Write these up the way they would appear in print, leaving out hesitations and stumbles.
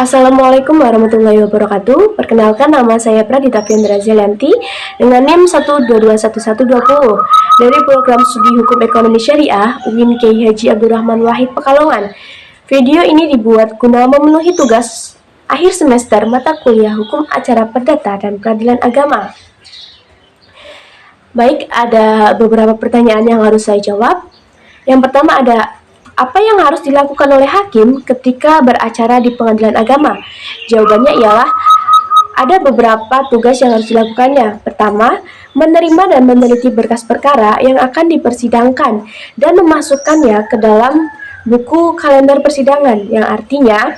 Assalamualaikum warahmatullahi wabarakatuh. Perkenalkan, nama saya Pradita Fiandra Zelianti dengan NIM 1221120 dari Program Studi Hukum Ekonomi Syariah UIN Kiai Haji Abdurrahman Wahid Pekalongan. Video ini dibuat guna memenuhi tugas akhir semester mata kuliah Hukum Acara Perdata dan Peradilan Agama. Baik, ada beberapa pertanyaan yang harus saya jawab. Yang pertama ada, apa yang harus dilakukan oleh hakim ketika beracara di pengadilan agama? Jawabannya ialah ada beberapa tugas yang harus dilakukannya. Pertama, menerima dan meneliti berkas perkara yang akan dipersidangkan dan memasukkannya ke dalam buku kalender persidangan, yang artinya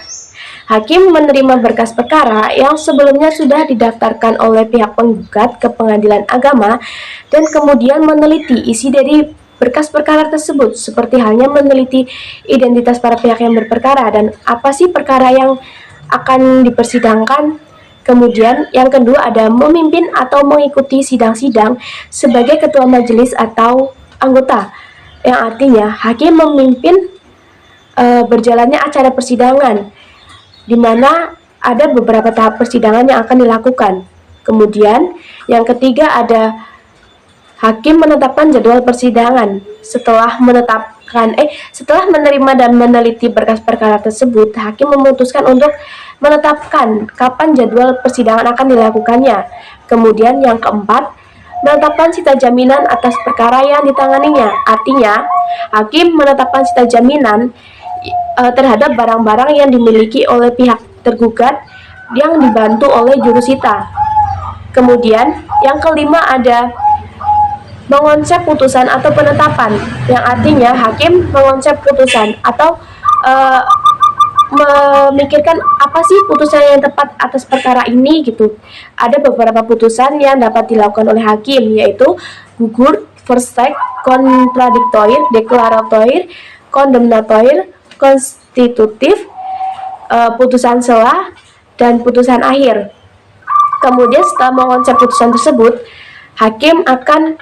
hakim menerima berkas perkara yang sebelumnya sudah didaftarkan oleh pihak penggugat ke pengadilan agama dan kemudian meneliti isi dari berkas perkara tersebut, seperti halnya meneliti identitas para pihak yang berperkara dan apa sih perkara yang akan dipersidangkan. Kemudian yang kedua ada memimpin atau mengikuti sidang-sidang sebagai ketua majelis atau anggota, yang artinya hakim memimpin berjalannya acara persidangan, di mana ada beberapa tahap persidangan yang akan dilakukan. Kemudian yang ketiga ada hakim menetapkan jadwal persidangan. Setelah menerima dan meneliti berkas perkara tersebut, hakim memutuskan untuk menetapkan kapan jadwal persidangan akan dilakukannya. Kemudian yang keempat, menetapkan sita jaminan atas perkara yang ditanganinya. Artinya, hakim menetapkan sita jaminan terhadap barang-barang yang dimiliki oleh pihak tergugat yang dibantu oleh jurusita. Kemudian yang kelima ada mengonsep putusan atau penetapan, yang artinya hakim mengonsep putusan atau memikirkan apa sih putusan yang tepat atas perkara ini gitu. Ada beberapa putusan yang dapat dilakukan oleh hakim, yaitu gugur, verdict, kontradiktoir, deklaratoir, kondemnatoir, konstitutif, putusan selah, dan putusan akhir. Kemudian setelah mengonsep putusan tersebut, hakim akan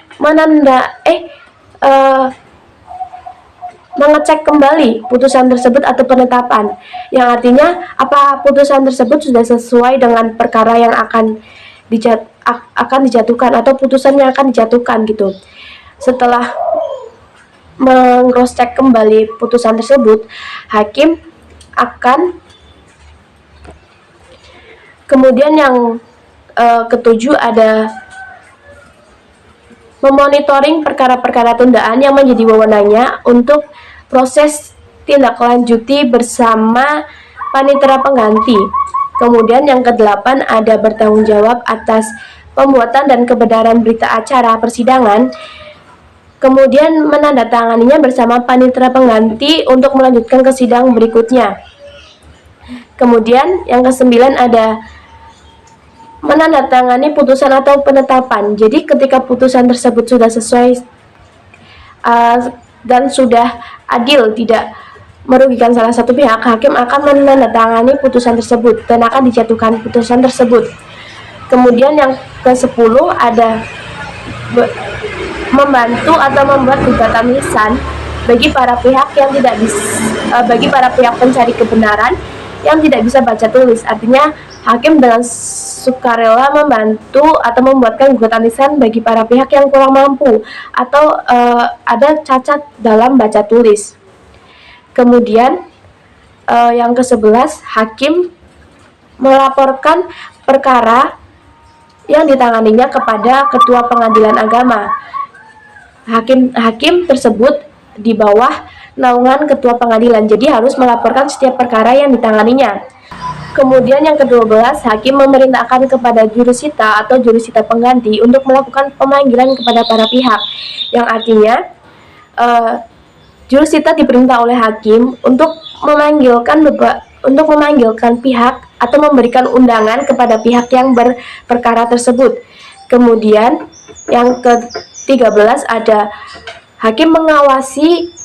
mengecek kembali putusan tersebut atau penetapan, yang artinya apa putusan tersebut sudah sesuai dengan perkara yang akan dijatuhkan atau putusan yang akan dijatuhkan gitu. Setelah meng-cross-check kembali putusan tersebut, hakim akan kemudian yang ketujuh ada memonitoring perkara-perkara tundaan yang menjadi wewenangnya untuk proses tindak lanjuti bersama panitera pengganti. Kemudian yang kedelapan ada bertanggung jawab atas pembuatan dan kebenaran berita acara persidangan, kemudian menandatanganinya bersama panitera pengganti untuk melanjutkan ke sidang berikutnya. Kemudian yang kesembilan ada menandatangani putusan atau penetapan. Jadi ketika putusan tersebut sudah sesuai dan sudah adil, tidak merugikan salah satu pihak, hakim akan menandatangani putusan tersebut dan akan dijatuhkan putusan tersebut. Kemudian yang ke-10 ada membantu atau membuat gugatan lisan bagi para pihak yang tidak bagi para pihak pencari kebenaran yang tidak bisa baca tulis. Artinya hakim dengan sukarela membantu atau membuatkan gugatan lisan bagi para pihak yang kurang mampu atau ada cacat dalam baca tulis. Kemudian yang ke-11, hakim melaporkan perkara yang ditanganinya kepada ketua pengadilan agama. Hakim tersebut di bawah naungan ketua pengadilan, jadi harus melaporkan setiap perkara yang ditanganinya. Kemudian yang ke-12, hakim memerintahkan kepada jurusita atau jurusita pengganti untuk melakukan pemanggilan kepada para pihak, yang artinya jurusita diperintah oleh hakim untuk memanggilkan pihak atau memberikan undangan kepada pihak yang berperkara tersebut. Kemudian yang ke-13 ada hakim mengawasi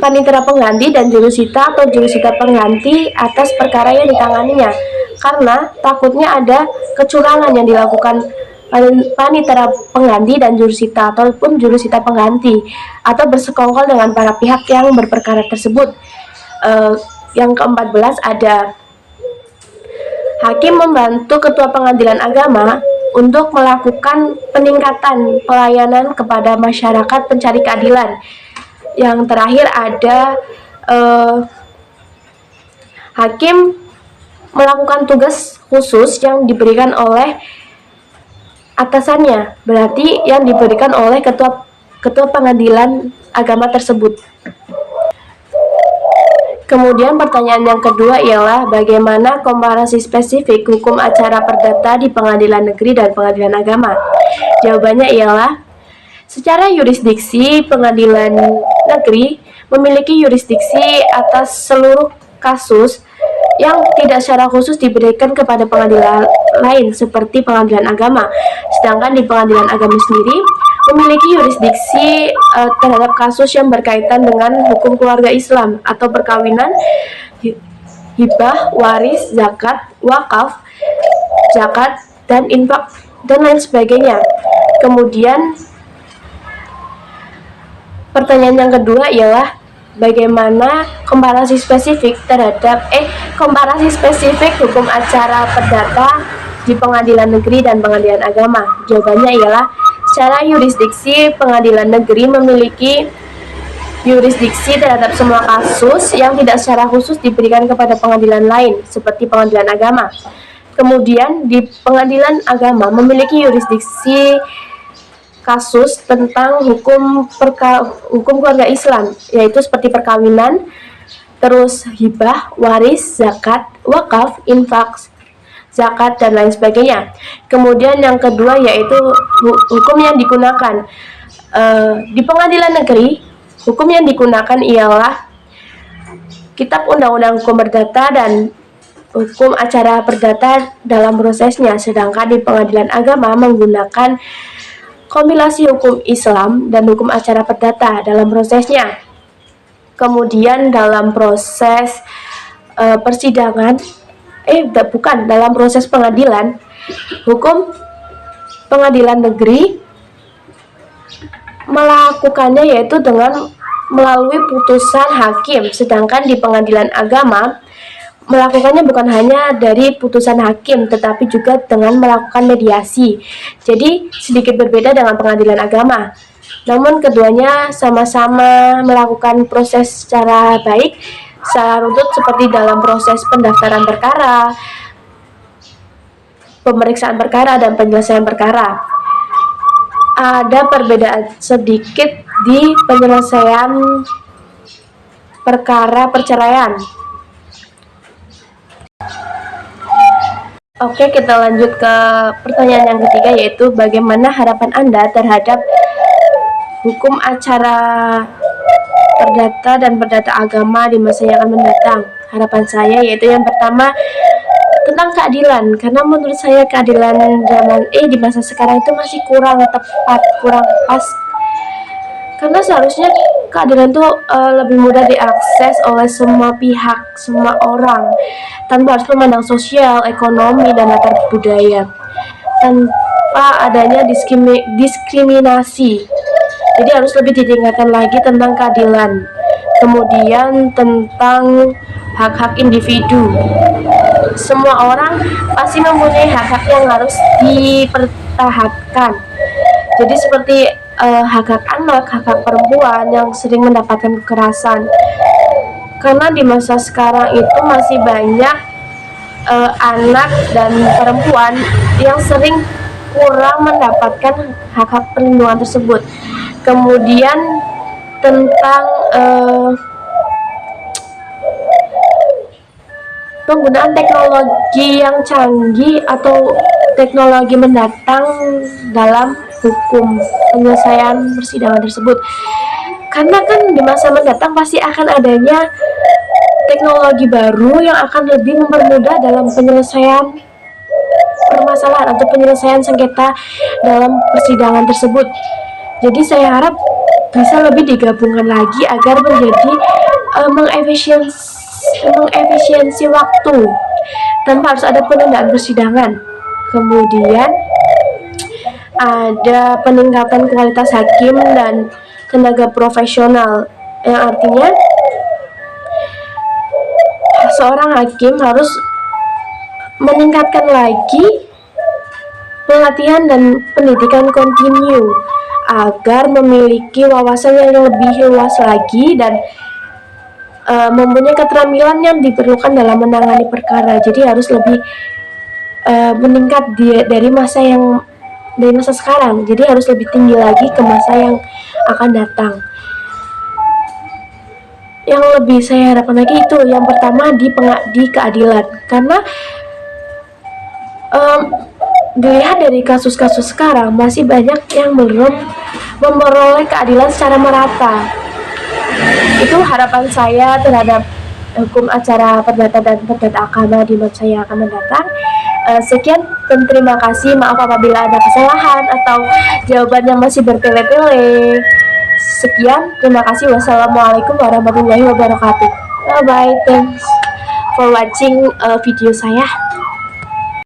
panitera pengganti dan jurusita atau jurusita pengganti atas perkara yang ditanganinya, karena takutnya ada kecurangan yang dilakukan panitera pengganti dan jurusita ataupun jurusita pengganti atau bersekongkol dengan para pihak yang berperkara tersebut. Yang ke-14 ada hakim membantu ketua pengadilan agama untuk melakukan peningkatan pelayanan kepada masyarakat pencari keadilan. Yang terakhir ada hakim melakukan tugas khusus yang diberikan oleh atasannya, berarti yang diberikan oleh ketua pengadilan agama tersebut. Kemudian pertanyaan yang kedua ialah bagaimana komparasi spesifik hukum acara perdata di pengadilan negeri dan pengadilan agama? Jawabannya ialah secara yurisdiksi pengadilan negeri memiliki yurisdiksi atas seluruh kasus yang tidak secara khusus diberikan kepada pengadilan lain seperti pengadilan agama. Sedangkan di pengadilan agama sendiri memiliki yurisdiksi terhadap kasus yang berkaitan dengan hukum keluarga Islam atau perkawinan, hibah, waris, zakat, wakaf, zakat, dan infak, dan lain sebagainya. Kemudian pertanyaan yang kedua ialah bagaimana komparasi spesifik hukum acara perdata di pengadilan negeri dan pengadilan agama? Jawabannya ialah secara yurisdiksi pengadilan negeri memiliki yurisdiksi terhadap semua kasus yang tidak secara khusus diberikan kepada pengadilan lain seperti pengadilan agama. Kemudian di pengadilan agama memiliki yurisdiksi kasus tentang hukum keluarga Islam, yaitu seperti perkawinan, terus hibah, waris, zakat, wakaf, infak, zakat, dan lain sebagainya. Kemudian yang kedua yaitu hukum yang digunakan di pengadilan negeri. Hukum yang digunakan ialah Kitab Undang-Undang Hukum Perdata dan hukum acara perdata dalam prosesnya. Sedangkan di pengadilan agama menggunakan kompilasi hukum Islam dan hukum acara perdata dalam prosesnya. Kemudian dalam proses persidangan, dalam proses pengadilan, hukum pengadilan negeri melakukannya yaitu dengan melalui putusan hakim, sedangkan di pengadilan agama melakukannya bukan hanya dari putusan hakim tetapi juga dengan melakukan mediasi. Jadi sedikit berbeda dengan pengadilan agama. Namun keduanya sama-sama melakukan proses secara baik, secara runtut seperti dalam proses pendaftaran perkara, pemeriksaan perkara, dan penyelesaian perkara. Ada perbedaan sedikit di penyelesaian perkara perceraian. Oke, kita lanjut ke pertanyaan yang ketiga, yaitu bagaimana harapan Anda terhadap hukum acara perdata dan perdata agama di masa yang akan mendatang? Harapan saya yaitu yang pertama tentang keadilan, karena menurut saya keadilan di masa sekarang itu masih kurang tepat, kurang pas, karena seharusnya keadilan itu lebih mudah diakses oleh semua pihak, semua orang, tanpa harus memandang sosial, ekonomi, dan latar budaya, tanpa adanya diskriminasi. Jadi harus lebih ditingkatkan lagi tentang keadilan. Kemudian tentang hak-hak individu, semua orang pasti mempunyai hak-hak yang harus dipertahankan. Jadi seperti hak-hak anak, hak-hak perempuan yang sering mendapatkan kekerasan. Karena di masa sekarang itu masih banyak anak dan perempuan yang sering kurang mendapatkan hak-hak perlindungan tersebut. Kemudian tentang penggunaan teknologi yang canggih atau teknologi mendatang dalam hukum penyelesaian persidangan tersebut, karena kan di masa mendatang pasti akan adanya teknologi baru yang akan lebih mempermudah dalam penyelesaian permasalahan atau penyelesaian sengketa dalam persidangan tersebut. Jadi saya harap bisa lebih digabungkan lagi agar menjadi mengefisiensi waktu tanpa harus ada penundaan persidangan. Kemudian ada peningkatan kualitas hakim dan tenaga profesional, yang artinya seorang hakim harus meningkatkan lagi pelatihan dan pendidikan kontinu agar memiliki wawasan yang lebih luas lagi dan mempunyai keterampilan yang diperlukan dalam menangani perkara. Jadi harus lebih meningkat dari masa sekarang. Jadi harus lebih tinggi lagi ke masa yang akan datang. Yang lebih saya harapkan lagi itu yang pertama di keadilan, karena dilihat dari kasus-kasus sekarang masih banyak yang belum memperoleh keadilan secara merata. Itu harapan saya terhadap hukum acara perdata dan perdata agama di masa yang akan mendatang. Sekian dan terima kasih. Maaf apabila ada kesalahan atau jawabannya masih bertele-tele. Sekian, terima kasih. Wassalamualaikum warahmatullahi wabarakatuh. Bye bye. Thanks for watching video saya.